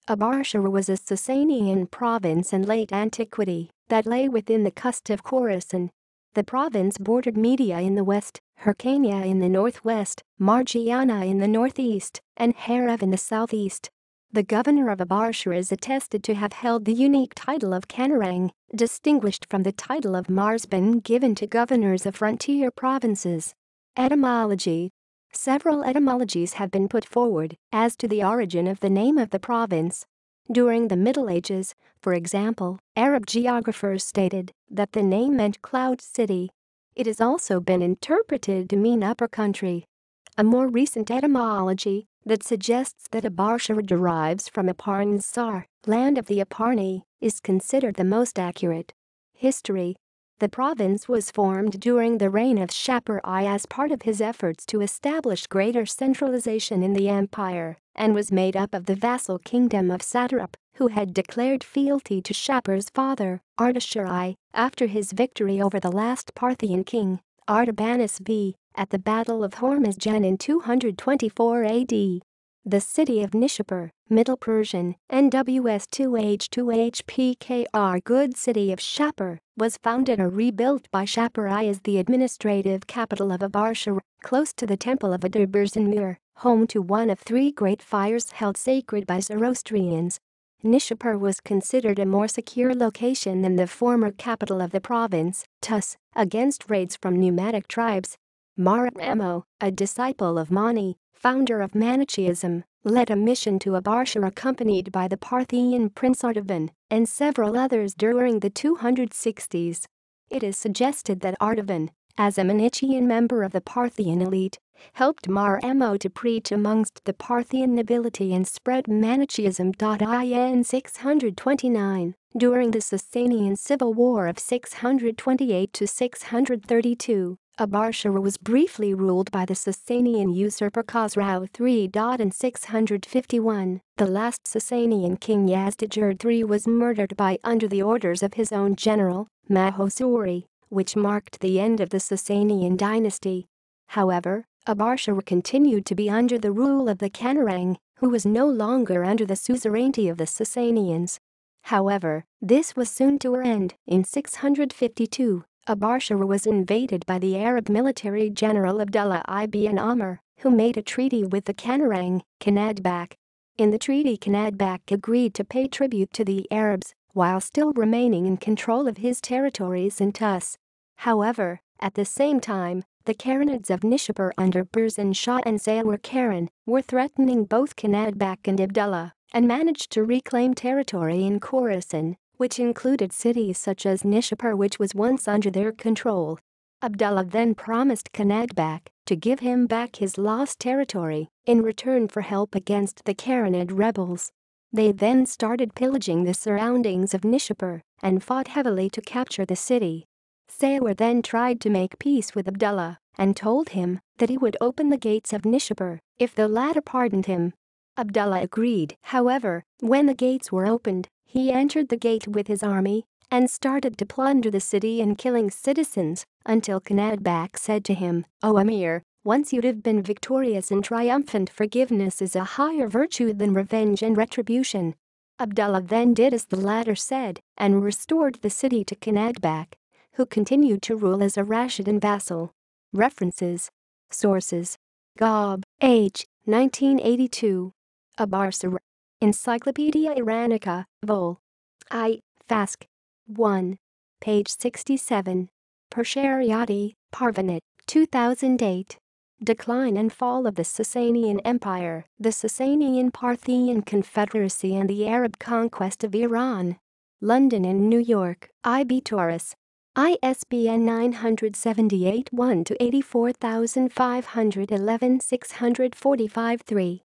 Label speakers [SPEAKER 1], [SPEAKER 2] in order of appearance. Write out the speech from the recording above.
[SPEAKER 1] Abarshahr was a Sasanian province in late antiquity that lay within the kust of Khorasan. The province bordered Media in the west, Hyrcania in the northwest, Margiana in the northeast, and Harev in the southeast. The governor of Abarshahr is attested to have held the unique title of kanarang, distinguished from the title of marzban given to governors of frontier provinces. Etymology. Several etymologies have been put forward as to the origin of the name of the province. During the Middle Ages, for example, Arab geographers stated that the name meant cloud city. It has also been interpreted to mean upper country. A more recent etymology that suggests that Abarshahr derives from Abarshahr, land of the Aparni, is considered the most accurate. History. The province was formed during the reign of Shapur I as part of his efforts to establish greater centralization in the empire, and was made up of the vassal kingdom of Satrap, who had declared fealty to Shapur's father, Abarshahr I, after his victory over the last Parthian king, Artabanus V, at the Battle of Hormizgan in 224 AD. The city of Nishapur, Middle Persian, NWS2H2HPKR Good City of Shapur, was founded or rebuilt by Shapur I as the administrative capital of Abarshahr, close to the temple of Abarshahr, home to one of three great fires held sacred by Zoroastrians. Nishapur was considered a more secure location than the former capital of the province, thus, against raids from nomadic tribes. Margiana, a disciple of Mani, founder of Manichaeism, led a mission to Abarshahr accompanied by the Parthian prince Artaban and several others during the 260s. It is suggested that Artaban, as a Manichaean member of the Parthian elite, helped Margiana to preach amongst the Parthian nobility and spread Manichaeism. In 629, during the Sasanian civil war of 628 to 632, Abarshahr was briefly ruled by the Sasanian usurper Khosrau III. In 651, the last Sasanian king Yazdijerd III was murdered under the orders of his own general, Mahosuri, which marked the end of the Sasanian dynasty. However, Abarshahr continued to be under the rule of the kanarang, who was no longer under the suzerainty of the Sasanians. However, this was soon to end. In 652, Abarshahr was invaded by the Arab military general Abdullah ibn Amr, who made a treaty with the kanarang, Kanadbak. In the treaty, Kanadbak agreed to pay tribute to the Arabs while still remaining in control of his territories and thus. However, at the same time, the Karanids of Nishapur under Burzan Shah and Salwar Khan were threatening both Kanadbak and Abdullah, and managed to reclaim territory in Khorasan, which included cities such as Nishapur, which was once under their control. Abdullah then promised Kanadbak to give him back his lost territory in return for help against the Karanid rebels. They then started pillaging the surroundings of Nishapur and fought heavily to capture the city. Salwar then tried to make peace with Abdullah and told him that he would open the gates of Nishapur if the latter pardoned him. Abdullah agreed. However, when the gates were opened, he entered the gate with his army and started to plunder the city and killing citizens until Kanadbak said to him, "O Amir, once you'd have been victorious and triumphant, forgiveness is a higher virtue than revenge and retribution." Abdullah then did as the latter said and restored the city to Kanadbak, who continued to rule as a Rashidun vassal. References. Sources. Gob, H. 1982. Abarshahr. Encyclopedia Iranica, Vol. I. Fask. 1. Page 67. Pershariati, Parvanat, 2008. Decline and Fall of the Sasanian Empire, the Sasanian-Parthian Confederacy and the Arab Conquest of Iran. London and New York, I.B. Tauris. ISBN 978-1-84511 645-3.